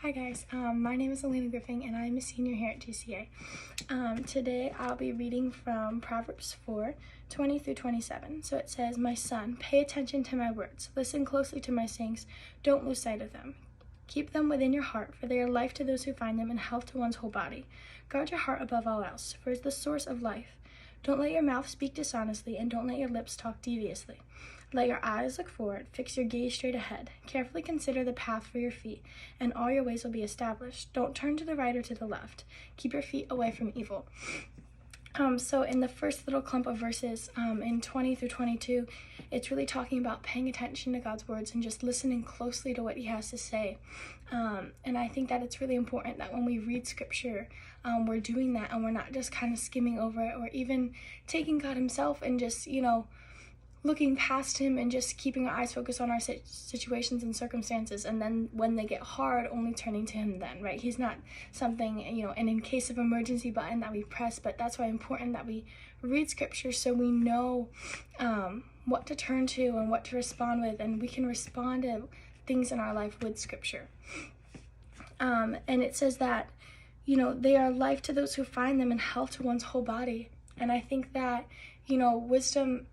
Hi guys, my name is Alayna Griffing and I'm a senior here at GCA. Today I'll be reading from Proverbs 4:20 through 27. So it says, "My son, pay attention to my words. Listen closely to my sayings. Don't lose sight of them. Keep them within your heart, for they are life to those who find them and health to one's whole body. Guard your heart above all else, for it is the source of life. Don't let your mouth speak dishonestly, and don't let your lips talk deviously. Let your eyes look forward, fix your gaze straight ahead. Carefully consider the path for your feet, and all your ways will be established. Don't turn to the right or to the left. Keep your feet away from evil." So in the first little clump of verses, in 20 through 22, it's really talking about paying attention to God's words and just listening closely to what he has to say. And I think that it's really important that when we read scripture, we're doing that and we're not just kind of skimming over it or even taking God himself and just, looking past him and just keeping our eyes focused on our situations and circumstances, and then when they get hard, only turning to him then, right? He's not something, an in case of emergency button that we press, but that's why it's important that we read scripture so we know what to turn to and what to respond with, and we can respond to things in our life with scripture. And it says that, they are life to those who find them and health to one's whole body. And I think that, wisdom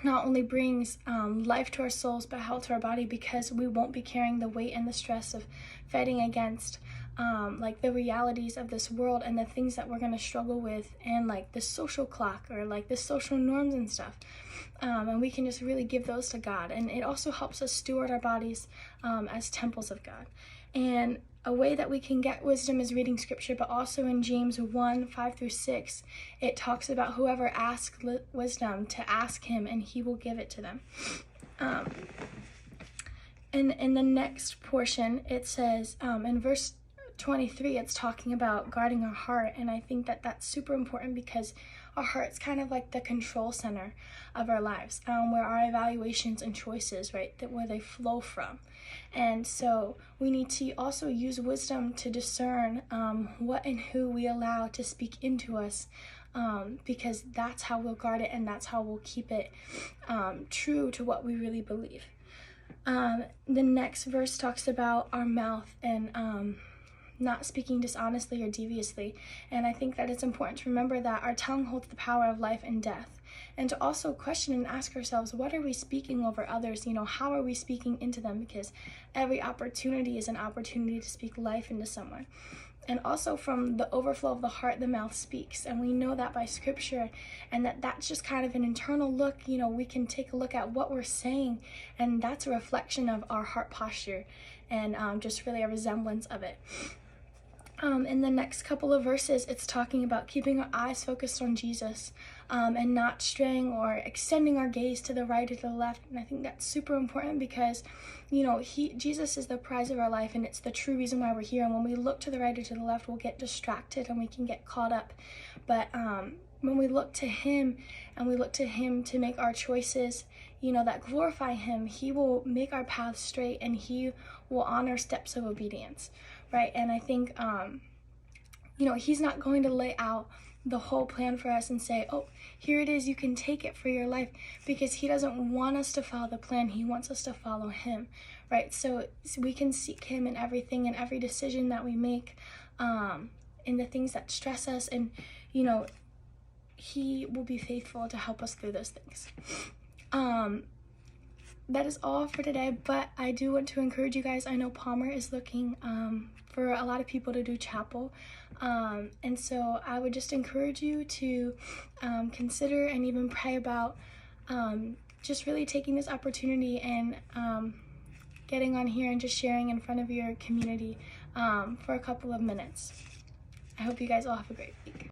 not only brings life to our souls but health to our body, because we won't be carrying the weight and the stress of fighting against the realities of this world and the things that we're going to struggle with, and the social clock or the social norms and stuff, and we can just really give those to God. And it also helps us steward our bodies as temples of God. And a way that we can get wisdom is reading scripture, but also in James 1:5 through 6, it talks about whoever asks wisdom to ask him and he will give it to them. And in the next portion, it says, in verse 23, it's talking about guarding our heart. And I think that that's super important because our heart's kind of like the control center of our lives, where our evaluations and choices, right, where they flow from. And so we need to also use wisdom to discern what and who we allow to speak into us, because that's how we'll guard it and that's how we'll keep it true to what we really believe. The next verse talks about our mouth and not speaking dishonestly or deviously. And I think that it's important to remember that our tongue holds the power of life and death, and to also question and ask ourselves, what are we speaking over others? How are we speaking into them? Because every opportunity is an opportunity to speak life into someone. And also, from the overflow of the heart, the mouth speaks. And we know that by scripture, and that's just kind of an internal look. We can take a look at what we're saying, and that's a reflection of our heart posture and just really a resemblance of it. In the next couple of verses, it's talking about keeping our eyes focused on Jesus, and not straying or extending our gaze to the right or to the left. And I think that's super important because, Jesus is the prize of our life, and it's the true reason why we're here. And when we look to the right or to the left, we'll get distracted and we can get caught up. But when we look to him and we look to him to make our choices, that glorify him, he will make our path straight and he will honor steps of obedience, right? And I think, he's not going to lay out the whole plan for us and say, oh, here it is, you can take it for your life, because he doesn't want us to follow the plan. He wants us to follow him, right? So we can seek him in everything and every decision that we make, in the things that stress us, and, he will be faithful to help us through those things. That is all for today, but I do want to encourage you guys. I know Palmer is looking for a lot of people to do chapel, and so I would just encourage you to consider and even pray about just really taking this opportunity and getting on here and just sharing in front of your community for a couple of minutes. I hope you guys all have a great week.